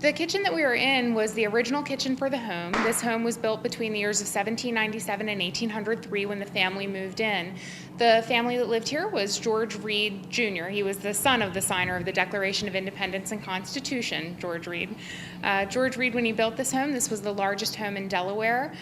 The kitchen that we were in was the original kitchen for the home. This home was built between the years of 1797 and 1803 when the family moved in. The family that lived here was George Reed Jr. He was the son of the signer of the Declaration of Independence and Constitution, George Reed. George Reed, when he built this home, this was the largest home in Delaware.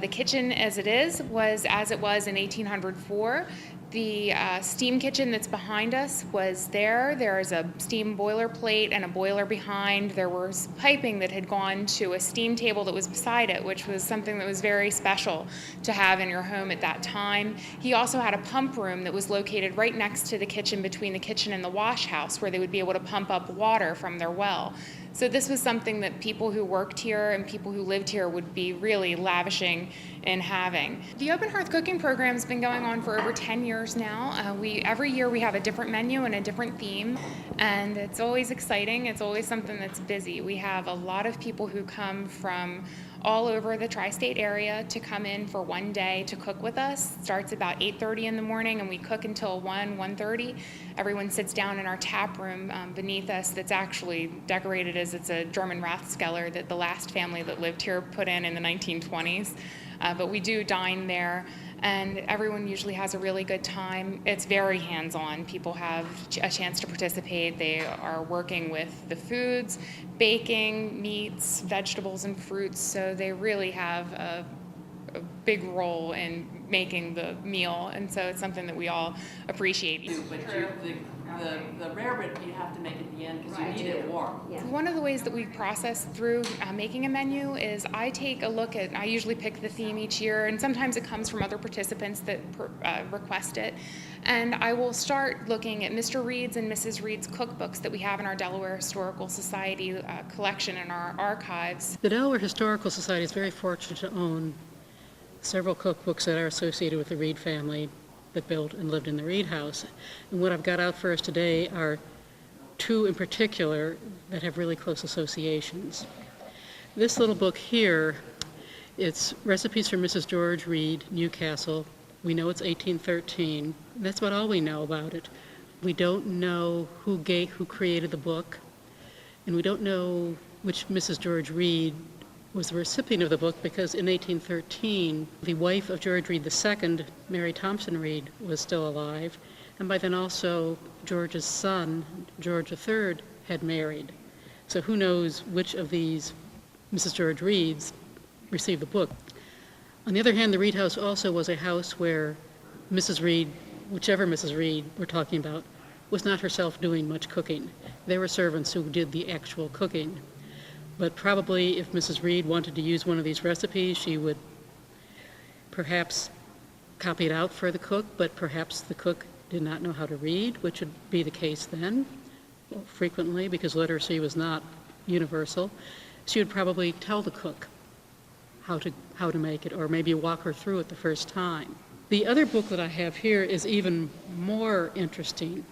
The kitchen as it was as it was in 1804. The steam kitchen that's behind us was there. There is a steam boiler plate and a boiler behind. There was piping that had gone to a steam table that was beside it, which was something that was very special to have in your home at that time. He also had a pump room that was located right next to the kitchen, between the kitchen and the wash house, where they would be able to pump up water from their well. So this was something that people who worked here and people who lived here would be really lavishing in having. The Open Hearth cooking program has been going on for over 10 years now. Every year we have a different menu and a different theme, and it's always exciting. It's always something that's busy. We have a lot of people who come from all over the tri-state area to come in for one day to cook with us. It starts about 8:30 in the morning and we cook until 1:30. Everyone sits down in our tap room beneath us that's actually decorated as it's a German Rathskeller that the last family that lived here put in the 1920s. But we do dine there, and everyone usually has a really good time. It's very hands-on. People have a chance to participate. They are working with the foods, baking, meats, vegetables, and fruits, so they really have a big role in making the meal, and so it's something that we all appreciate. But the rarebit you have to make at the end because you need it warm. Yeah. One of the ways that we process through making a menu is I take a look at, I usually pick the theme each year, and sometimes it comes from other participants that request it, and I will start looking at Mr. Reed's and Mrs. Reed's cookbooks that we have in our Delaware Historical Society collection in our archives. The Delaware Historical Society is very fortunate to own several cookbooks that are associated with the Reed family that built and lived in the Reed house. And what I've got out for us today are two in particular that have really close associations. This little book here, it's Recipes for Mrs. George Reed, Newcastle. We know it's 1813. That's about all we know about it. We don't know who created the book, and we don't know which Mrs. George Reed was the recipient of the book, because in 1813, the wife of George Reed II, Mary Thompson Reed, was still alive, and by then also George's son, George III, had married. So who knows which of these Mrs. George Reeds received the book. On the other hand, the Reed house also was a house where Mrs. Reed, whichever Mrs. Reed we're talking about, was not herself doing much cooking. There were servants who did the actual cooking. But probably if Mrs. Reed wanted to use one of these recipes, she would perhaps copy it out for the cook, but perhaps the cook did not know how to read, which would be the case then, frequently, because literacy was not universal. She would probably tell the cook how to make it, or maybe walk her through it the first time. The other book that I have here is even more interesting.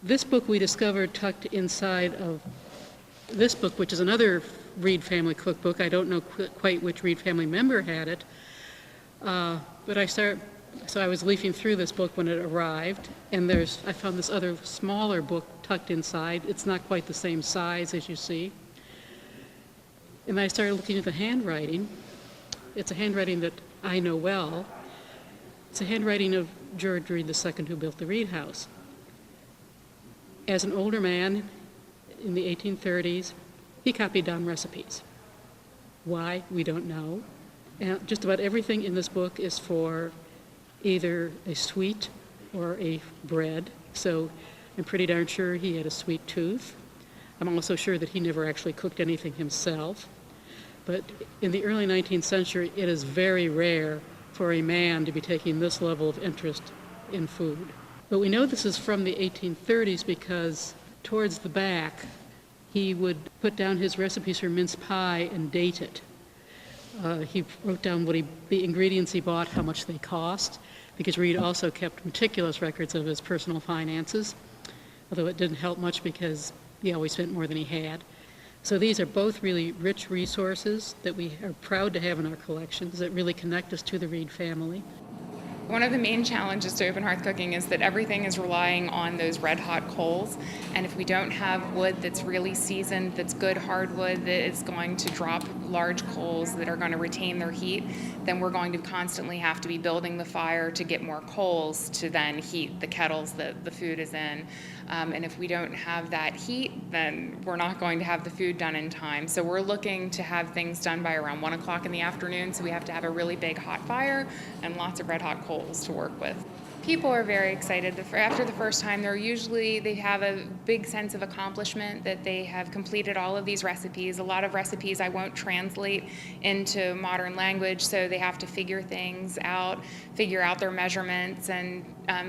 This book we discovered tucked inside of this book, which is another Reed family cookbook. I don't know quite which Reed family member had it, but I was leafing through this book when it arrived, and I found this other smaller book tucked inside. It's not quite the same size as you see. And I started looking at the handwriting. It's a handwriting that I know well. It's a handwriting of George Reed II, who built the Reed house. As an older man, in the 1830s, he copied down recipes. Why? We don't know. And just about everything in this book is for either a sweet or a bread. So I'm pretty darn sure he had a sweet tooth. I'm also sure that he never actually cooked anything himself. But in the early 19th century, it is very rare for a man to be taking this level of interest in food. But we know this is from the 1830s because towards the back, he would put down his recipes for mince pie and date it. He wrote down the ingredients he bought, how much they cost, because Reed also kept meticulous records of his personal finances, although it didn't help much because he always spent more than he had. So these are both really rich resources that we are proud to have in our collections that really connect us to the Reed family. One of the main challenges to open hearth cooking is that everything is relying on those red hot coals, and if we don't have wood that's really seasoned, that's good hardwood, that is going to drop large coals that are going to retain their heat, then we're going to constantly have to be building the fire to get more coals to then heat the kettles that the food is in. And if we don't have that heat, then we're not going to have the food done in time. So we're looking to have things done by around 1 o'clock in the afternoon, so we have to have a really big hot fire and lots of red hot coals to work with. People are very excited. After the first time, they have a big sense of accomplishment that they have completed all of these recipes. A lot of recipes I won't translate into modern language, so they have to figure things out, figure out their measurements, and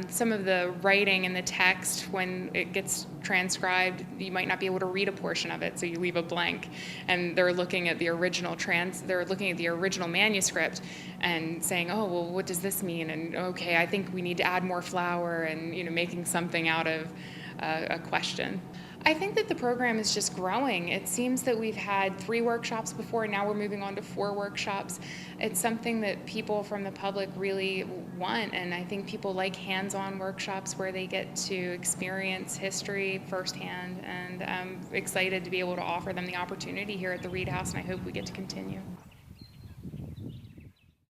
some of the writing and the text, when it gets transcribed, you might not be able to read a portion of it, so you leave a blank. And they're looking at the original manuscript and saying, oh, well, what does this mean? And okay, I think we need to add more flour, and making something out of a question. I think that the program is just growing. It seems that we've had 3 workshops before, and now we're moving on to 4 workshops. It's something that people from the public really want, and I think people like hands-on workshops where they get to experience history firsthand, and I'm excited to be able to offer them the opportunity here at the Reed House, and I hope we get to continue.